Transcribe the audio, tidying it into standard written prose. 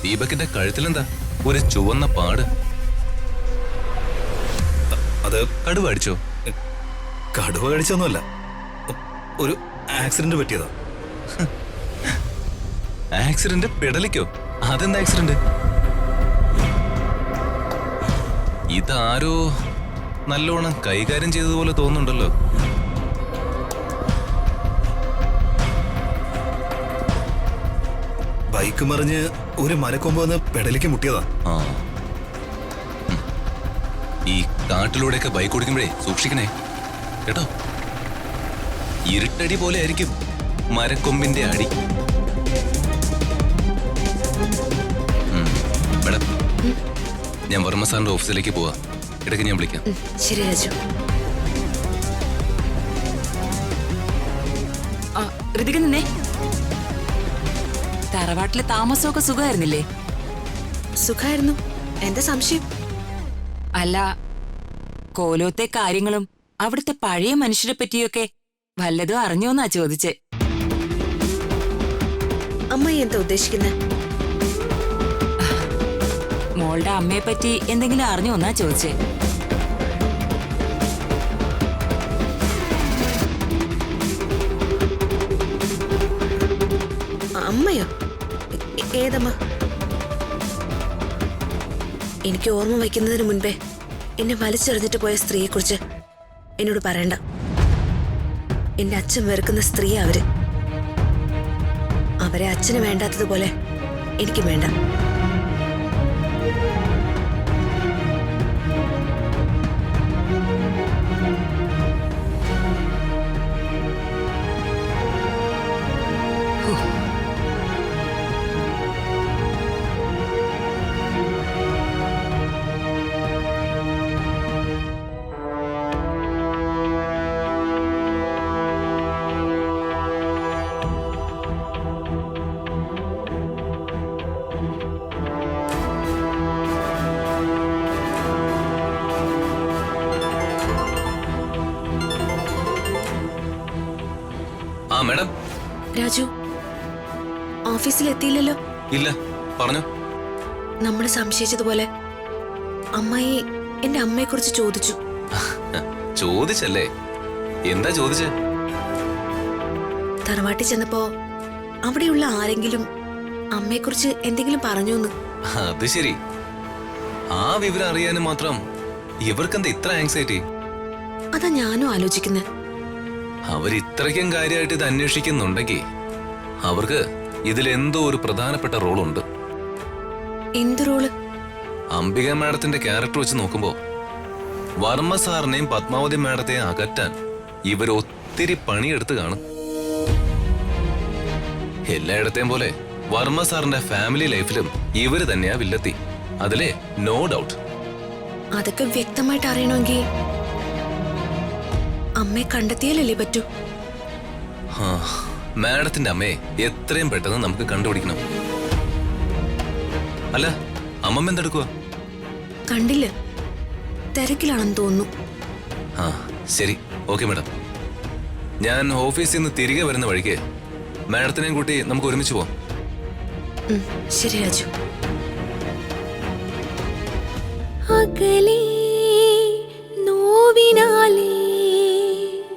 ദീപകിന്റെ കഴുത്തിലെന്താ ഒരു ചുവന്ന പാട്? അത് കടുവ അടിച്ചോ? കടുവ കടിച്ചൊന്നുമല്ല, ഒരു ആക്സിഡന്റ് പറ്റിയതാ. ആക്സിഡന്റ് പെടലിക്കോ? അതെന്താ ആക്സിഡന്റ്? ഇതാരോ നല്ലോണം കൈകാര്യം ചെയ്തതുപോലെ തോന്നുന്നുണ്ടല്ലോ. ബൈക്ക് മറിഞ്ഞ് ഒരു മരക്കൊമ്പ് വന്ന് പെടലിക്ക് മുട്ടിയതാ. ആ, ഈ കാട്ടിലൂടെയൊക്കെ ബൈക്ക് ഓടിക്കുമ്പോഴേ സൂക്ഷിക്കണേ കേട്ടോ. ഇരുട്ടടി പോലെ ആയിരിക്കും മരക്കൊമ്പിന്റെ അടി. മേഡം, ഞാൻ വർമ്മ സാറിന്റെ ഓഫീസിലേക്ക് പോവാ. ഇടയ്ക്ക് ഞാൻ വിളിക്കാം. ശരി രാജു. ഋതിക നിന്നേ. തറവാട്ടിലെ താമസമൊക്കെ സുഖമായിരുന്നില്ലേ? സുഖായിരുന്നു. എന്താ സംശയം? അല്ല, കോലോത്തെ കാര്യങ്ങളും അവിടുത്തെ പഴയ മനുഷ്യരെ പറ്റിയൊക്കെ വല്ലതും അറിഞ്ഞോന്നാ ചോദിച്ചേ. അമ്മായി എന്താ ഉദ്ദേശിക്കുന്നത്? മോളുടെ അമ്മയെ പറ്റി എന്തെങ്കിലും അറിഞ്ഞോന്നാ ചോദിച്ചേ. അമ്മയോ? ഏതമ്മ? എനിക്ക് ഓർമ്മ വയ്ക്കുന്നതിന് മുൻപേ എന്നെ വലിച്ചെറിഞ്ഞിട്ട് പോയ സ്ത്രീയെ കുറിച്ച് എന്നോട് പറയണ്ട. എന്റെ അച്ഛൻ വെറുക്കുന്ന സ്ത്രീയാ അവര്. അവരെ അച്ഛന് വേണ്ടാത്തതുപോലെ എനിക്ക് വേണ്ട. ആ മേഡം. രാജു, ഓഫീസിൽ എത്തിയില്ലല്ലോ? ഇല്ല, പറഞ്ഞു. നമ്മൾ സംശയിച്ചതുപോലെ അമ്മായി എന്റെ അമ്മയെ കുറിച്ച് ചോദിച്ചു. ചോദിച്ചല്ലേ? എന്താ ചോദിച്ചേ? തറവാട്ടിൽ ചെന്നപ്പോ അവിടെയുള്ള ആരെങ്കിലും അമ്മയെ കുറിച്ച് എന്തെങ്കിലും പറഞ്ഞോന്ന്. അത് ശരി. ആ വിവരം അറിയാനും മാത്രം ഇവർക്കെന്താ ഇത്ര ആങ്സൈറ്റി? അതാ ഞാനും ആലോചിക്കുന്നത്. അവരിത്രയ്ക്കും കാര്യമായിട്ട് ഇത് അന്വേഷിക്കുന്നുണ്ടെങ്കിൽ അവർക്ക് ഇതിലെന്തോ ഒരു പ്രധാനപ്പെട്ട റോളുണ്ട്. എന്ത് റോള്? അംബിക മാഡത്തിന്റെ ക്യാരക്ടർ വെച്ച് നോക്കുമ്പോ വർമ്മ സാറിനെയും പത്മാവതി മാഡത്തെയും അകറ്റാൻ ഇവർ ഒത്തിരി പണിയെടുത്ത് കാണും. എല്ലായിടത്തെയും പോലെ വർമ്മ സാറിന്റെ ഫാമിലി ലൈഫിലും ഇവര് തന്നെയാ വില്ലെത്തി. അതിലെ നോ ഡൗട്ട്. അതൊക്കെ വ്യക്തമായിട്ട് അറിയണമെങ്കിൽ അമ്മയെ കണ്ടെത്തിയാലല്ലേ പറ്റൂ. മാഡത്തിന്റെ അമ്മയെ എത്രയും പെട്ടെന്ന് നമുക്ക് കണ്ടുപിടിക്കണം. അല്ല, അമ്മമ്മ എന്തെടുക്കുക? കണ്ടില്ല, തിരക്കിലാണെന്ന് തോന്നുന്നു. ആ ശരി, ഓക്കെ മാഡം. ഞാൻ ഓഫീസിൽ നിന്ന് തിരികെ വരുന്ന വഴിക്ക് മാഡത്തിനെയും കൂട്ടി നമുക്ക് ഒരുമിച്ച് പോവാം. ശരി രാജു. അകലേ നോവിനാലേ